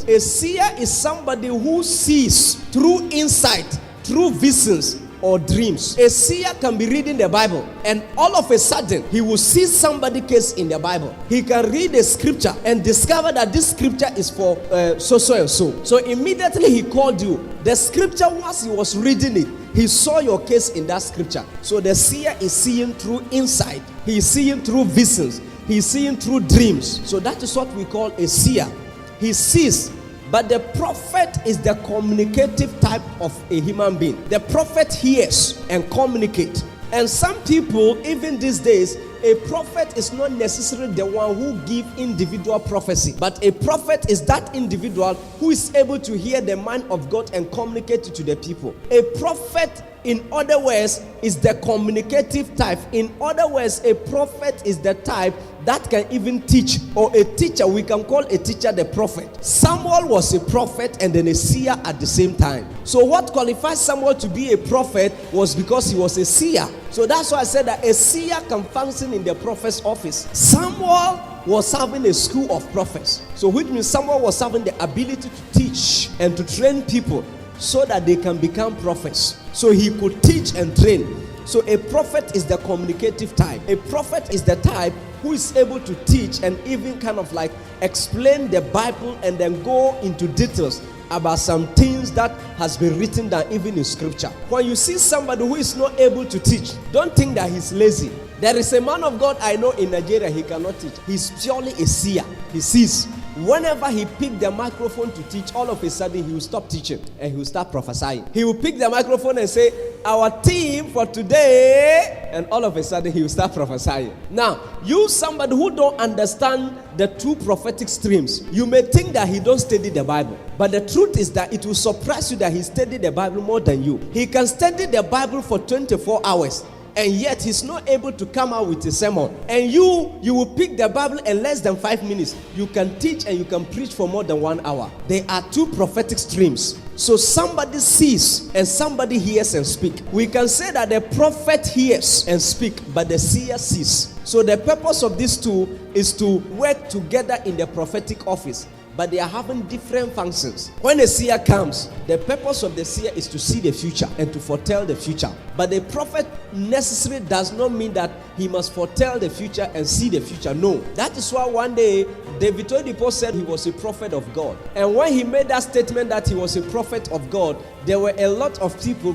A seer is somebody who sees through insight, through visions, or dreams. A seer can be reading the Bible and all of a sudden he will see somebody's case in the Bible. He can read a scripture and discover that this scripture is for so and so. So immediately he called you. The scripture, once he was reading it, he saw your case in that scripture. So the seer is seeing through insight. He is seeing through visions. He is seeing through dreams. So that is what we call a seer. He sees. But the prophet is the communicative type of a human being. The prophet hears and communicates. And some people, even these days, a prophet is not necessarily the one who gives individual prophecy. But a prophet is that individual who is able to hear the mind of God and communicate it to the people. A prophet, in other words, is the communicative type. In other words, a prophet is the type that can even teach, or a teacher. We can call a teacher the prophet. Samuel was a prophet and then a seer at the same time. So what qualifies Samuel to be a prophet was because he was a seer. So that's why I said that a seer can function in the prophet's office. Samuel was having a school of prophets. So which means Samuel was having the ability to teach and to train people so that they can become prophets. So he could teach and train. So a prophet is the communicative type. A prophet is the type who is able to teach and even kind of like explain the Bible and then go into details about some things that has been written down even in scripture. When you see somebody who is not able to teach, don't think that he's lazy. There is a man of God I know in Nigeria, he cannot teach. He's purely a seer. He sees. Whenever he picked the microphone to teach, all of a sudden he will stop teaching and he will start prophesying. He will pick the microphone and say, our theme for today, and all of a sudden he will start prophesying. Now, you somebody who don't understand the two prophetic streams, you may think that he don't study the Bible. But the truth is that it will surprise you that he studied the Bible more than you. He can study the Bible for 24 hours. And yet he's not able to come out with a sermon. And you will pick the Bible in less than 5 minutes. You can teach and you can preach for more than 1 hour. There are two prophetic streams. So somebody sees and somebody hears and speaks. We can say that the prophet hears and speaks, but the seer sees. So the purpose of these two is to work together in the prophetic office. But they are having different functions. When a seer comes, the purpose of the seer is to see the future and to foretell the future. But the prophet necessarily does not mean that he must foretell the future and see the future. No. That is why one day, David Oedipo said he was a prophet of God. And when he made that statement that he was a prophet of God, there were a lot of people,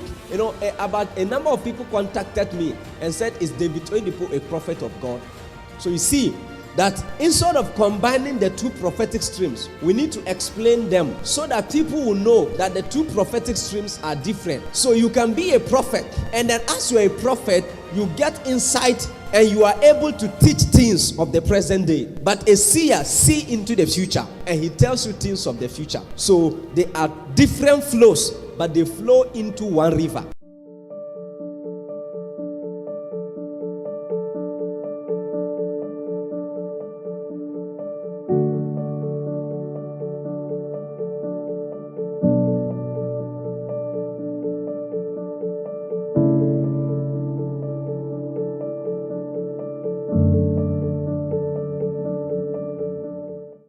about a number of people contacted me and said, is David Oedipo a prophet of God? So you see, that instead of combining the two prophetic streams, we need to explain them so that people will know that the two prophetic streams are different. So you can be a prophet, and then as you are a prophet, you get insight and you are able to teach things of the present day. But a seer sees into the future and he tells you things of the future. So they are different flows, but they flow into one river.